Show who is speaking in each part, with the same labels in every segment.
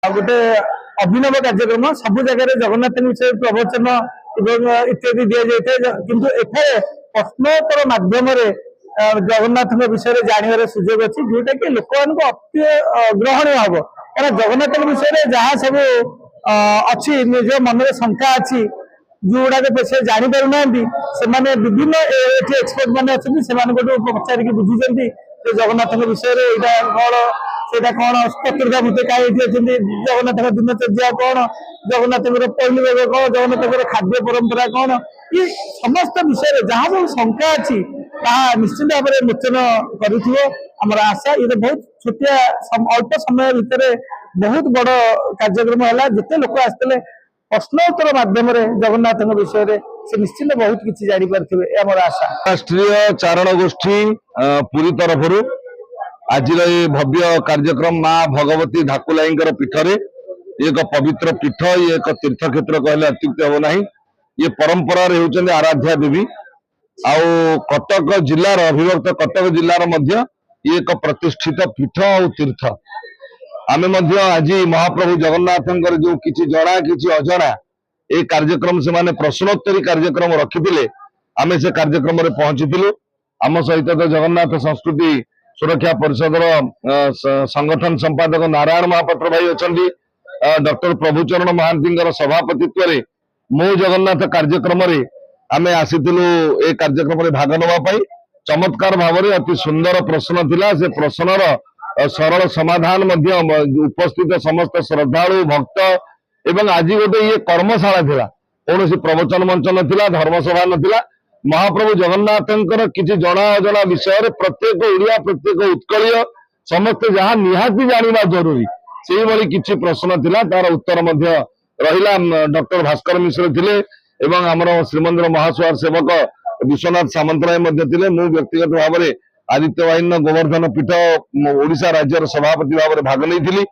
Speaker 1: गोटे अभिनव कार्यक्रम सब जगह जगन्नाथ विषय प्रवचन इत्यादि दि जाए किंतु एठारे प्रश्नोत्तर माध्यम जगन्नाथ विषय जानवर सुजोग अच्छी जोटा कि लोक अति ग्रहणीय हम क्या जगन्नाथ विषय जहाँ सब अच्छी निज मन में शंका अच्छी जोड़ाक से जापार से विभिन्न एक्सपर्ट मैंने अच्छे पचारिक बुझी जगन्नाथ विषय यहाँ कौन सेटा कौन चतुर्धामूर्ति कहीं जगन्नाथ दिनचर्या कौन जगन्नाथ पहली भाग कौन जगन्नाथ खाद्य परंपरा कौन ये समस्त विषय जहाँ सब शंका अच्छी निश्चित भाव में मोचन कर आशा ये बहुत छोटिया अल्प समय भितर बहुत बड़ कार्यक्रम है जिते लोक आसते प्रश्नोत्तर माध्यम जगन्नाथ विषय से निश्चित बहुत किसी जापारे आम आशा।
Speaker 2: राष्ट्रीय चारण गोष्ठी पुरी तरफ आज ये भव्य कार्यक्रम माँ भगवती ढाकुलाई पीठरे एक पवित्र पीठ ये एक तीर्थक्षेत्र कहले अत्युक्ति हम ना ये परंपरा होती आराध्या देवी आउ कटक जिलार अविभक्त कटक जिलार मध्य ये एक प्रतिष्ठित पीठ और तीर्थ आमे मध्य आज महाप्रभु जगन्नाथ जो किसी जना किसी अजना ये कार्यक्रम से माने प्रश्नोत्तरी कार्यक्रम रखी आमे से कार्यक्रम में पहुंची आम सहित तो जगन्नाथ संस्कृति सुरक्षा परिषद संगठन संपादक नारायण महापात्र भाई अच्छा डॉक्टर प्रभुचरण महांती सभापतित्व मो जगन्नाथ कार्यक्रम आमे आसीलु ए कार्यक्रम में भाग नवाई चमत्कार भाव में अति सुंदर प्रश्न थिला से प्रश्नर सरल समाधान उपस्थित समस्त श्रद्धालु भक्त एवं आज गोटे ये कर्मशाला थिला कौन प्रवचन मंच नाला धर्मसभा नाला महाप्रभु जगन्नाथ किसी जना अजना विषय प्रत्येक ओडिया प्रत्येक उत्कलीय समस्ते जहाँ निहाती जाना जरूरी से भाई किसी प्रश्न थिला तार उत्तर रहा डॉक्टर भास्कर मिश्र थिले एवं आमर श्रीमंदिर महासुआर सेवक विश्वनाथ सामंतराय थे मु व्यक्तिगत भाव में आदित्य वाहिनी गोवर्धन पीठ ओडिशा राज्यर सभापति भाव में भाग नहीं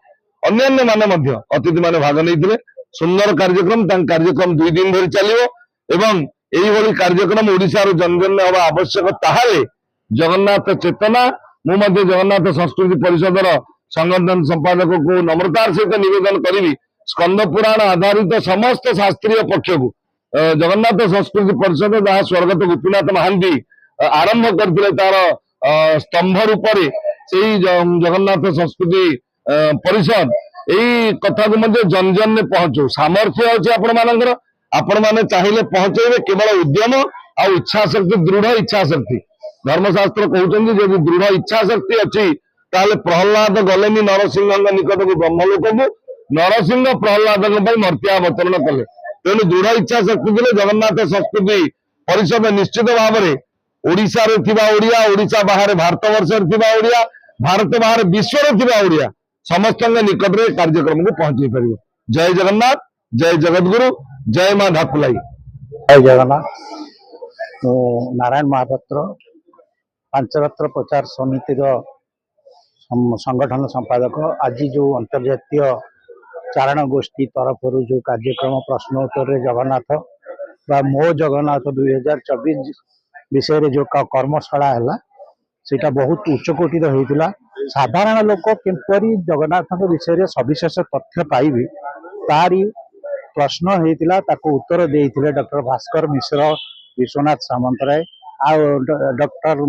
Speaker 2: अन्य माने अतिथि माने भाग नहीं सुंदर कार्यक्रम कार्यक्रम 2 दिन धरी चलियो एवं यही कार्यक्रम ओडिशार जन जन हवा आवश्यक ताहाले जगन्नाथ चेतना मुझे जगन्नाथ संस्कृति परिषद संगठन संपादक को नम्रतार सहित निवेदन करी स्कंद पुराण आधारित समस्त शास्त्रीय पक्ष को जगन्नाथ संस्कृति परिषद जहाँ स्वर्गत गोपीनाथ महांती आरंभ करते तार स्तंभ रूप से जगन्नाथ संस्कृति परिषद यही कथा को जन जन में पहुंचू सामर्थ्य अच्छे आपण माने चाहिए पहुंचे केवल उद्यम और इच्छा शक्ति दृढ़ इच्छा शक्ति धर्मशास्त्र कहते जब दृढ़ इच्छा शक्ति अच्छी ताले प्रहलाद गलेनी नरसिंह निकट को ब्रह्मलोक को नरसिंह प्रहलाद मर्त्यावतरण कले तेणु दृढ़ इच्छा शक्ति थे जगन्नाथ संस्कृति परिषद निश्चित भाव में ओडिशा रे थिबा ओडिया ओडिशा बाहर भारत वर्ष ओडिया भारत बाहर विश्व ओडिया समस्त निकट में कार्यक्रम को पहुंचे पार। जय जगन्नाथ जय जगतगुरु जय मां ढाकुलाई
Speaker 3: जय जगन्नाथ। तो नारायण महापात्र पांचरात्र प्रचार समिति संगठन संपादक आज जो अंतर्जातीय चारण गोष्ठी तरफ जो कार्यक्रम प्रश्नोत्तर जगन्नाथ बा मो जगन्नाथ 2024 विषय जो कर्मशाला है सेटा बहुत उच्चकोटी होता साधारण लोक किपरि जगन्नाथ विषय सविशेष तथ्य पाइबे तारी प्रश्न होता उत्तर देते डॉक्टर भास्कर मिश्र विश्वनाथ सामंतराय आ डॉक्टर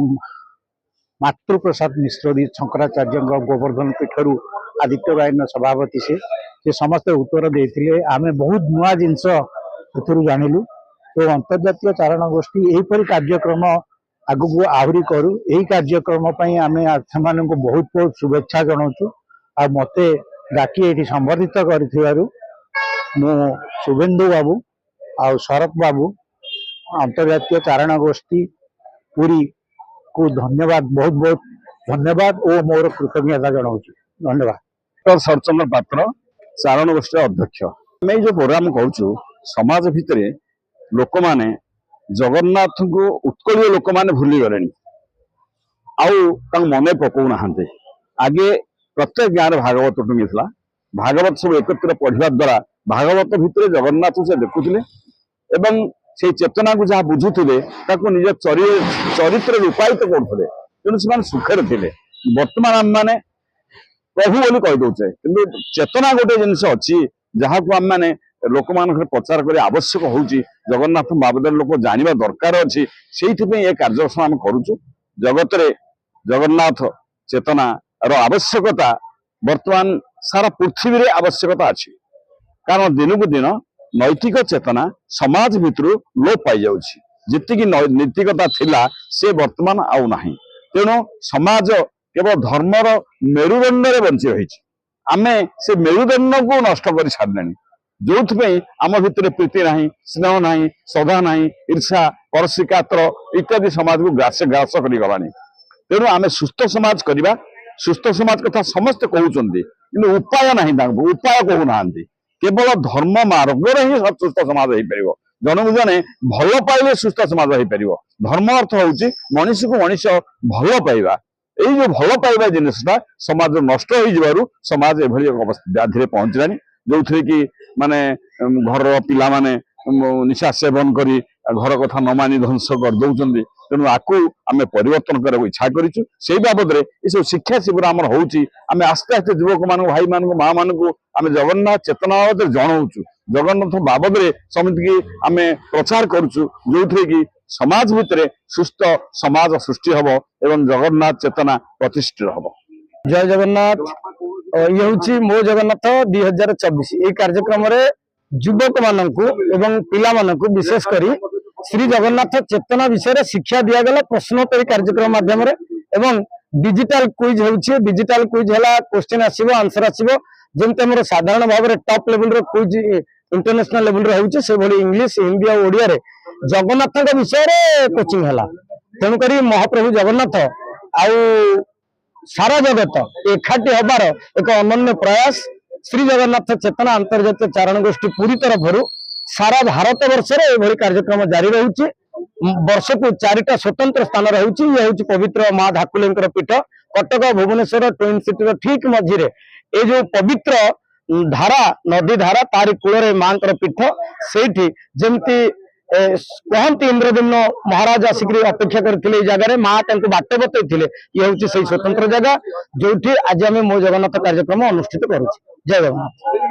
Speaker 3: मातृप्रसाद मिश्र भी शंकराचार्य गोवर्धन पीठरू आदित्य वाहिनी सभापति से समस्त उत्तर देते आमे बहुत नुआ जिनस जानिलु। तो अंतर्जातीय चारण गोष्ठी यहीपरि कार्यक्रम आगु आहरी करू यही कार्यक्रम आमे से बहुत बहुत शुभेच्छा जनाऊँ आ मते डाकी ये संबर्धित कर शुभेन्दु बाबू आ शरत बाबू अंतर्जातीय चारण गोष्ठी पूरी को धन्यवाद बहुत बहुत धन्यवाद और मोर कृतज्ञता जनाऊँ धन्यवाद।
Speaker 2: सरचंद्र पात्र चारण गोष्ठी अध्यक्ष आम जो प्रोग्राम कहूँ समाज भितर लोक माने जगन्नाथ को उत्कलीय लोक माने भूली गले मन पकौना आगे प्रत्येक गाँव में भागवत टुंगी भागवत सब एकत्र पढ़ा द्वारा भागवत भितर जगन्नाथ से देखुले एवं से चेतना को जहाँ बुझुले निज चरित्र रूपायित करते तेणु से सुखे थे। बर्तमान आम मैंने
Speaker 4: प्रभु बोली कहि दउचे किंतु चेतना गोटे जिनिस अछि जहाको हम माने लोक मानक प्रचार करे आवश्यक होउची जगन्नाथ बाबद लोक जानिबा दरकार अछि सेहिथि पे ए कार्यक्रम हम करूछु जगत रे जगन्नाथ चेतना रो आवश्यकता वर्तमान सारा पृथ्वी रे आवश्यकता अछि कारण दिनकु दिन नैतिक चेतना समाज भितरु लोप पाई जाउछि जेतिकी नैतिकता थिला से वर्तमान आउ नाही तेणु समाज केवल धर्मर मेरुदंड रे बंची रही आमे से मेरुदंड को नष्ट कर सारे जो आम भितर प्रीति ना स्नेह ना श्रद्धा ना ईर्षा परशिकात्र इत्यादि समाज को ग्रास कर गला तेणु आम सुस्थ समाज करवा सुस्थ समाज कथा समस्त कहते कि उपाय ना उपाय कहूना केवल धर्म मार्ग ही सुस्थ समाज हो पार जन को जने भल पाइले सुस्थ समाज हो पार धर्म अर्थ हूँ मनीष को मनीष भल पाइबा ये जो भल पाइबा जिनसटा समाज नष्ट हो समाज एभली व्याधि पहुंचलानी जो थे कि माने घर पिला माने निशा सेवन करी घर कथा न मानी ध्वंस कर दौरान तेणु आपको आम परिवर्तन करने इच्छा करूँ से बाबद ये सब शिक्षा शिविर आम होती आम आस्ते आस्ते युवक मान भाई मान माँ मान आम जगन्नाथ चेतना बाबद जनाऊँ जगन्नाथ बाबद समिति की आम प्रचार करुचु जो थे कि समाज भितर सुस्थ समाज सृष्टि हम एवं जगन्नाथ चेतना प्रतिष्ठित हम।
Speaker 1: जय जगन्नाथ ये हूँ मो जगन्नाथ 2024 ये कार्यक्रम युवक मानक एवं पिला मानक विशेष करी श्री जगन्नाथ चेतना विषय शिक्षा दिगला प्रश्नोत्तरी कार्यक्रम माध्यम एवं डिजिटल क्विज होउछि डिजिटल क्विज है क्वेश्चन आसीबो आंसर आसीबो जेमते हमर साधारण भाव में टॉप लेवल रो क्विज इंटरनेशनल लेवल रो होउछि से भली इंग्लिश हिंदी और ओडिया रे जगन्नाथ विषय रे कोचिंग हला तेणु करी महाप्रभु जगन्नाथ आउ सारा जगत एकाठी हबार एक अनन्य प्रयास श्री जगन्नाथ चेतना अंतर्जातीय चारण गोष्ठी पूरी तरफ सारा भारत वर्ष में कार्यक्रम जारी रही वर्ष को 4टा स्वतंत्र स्थान रही ये हूँ पवित्र माँ धाकुलेंकर पीठ कटक भुवनेश्वर ट्विन सिटी ठीक मझिरे ये जो पवित्र धारा नदी धारा तारी कूल माँ पीठ से जमती कहती इंद्रदम्न महाराज आसिक अपेक्षा करते जगह माँ बाट बतई ये हूँ से स्वतंत्र जगह जो आज आम मो जगन्नाथ कार्यक्रम अनुष्ठित करुच्छे। जय जगन्नाथ।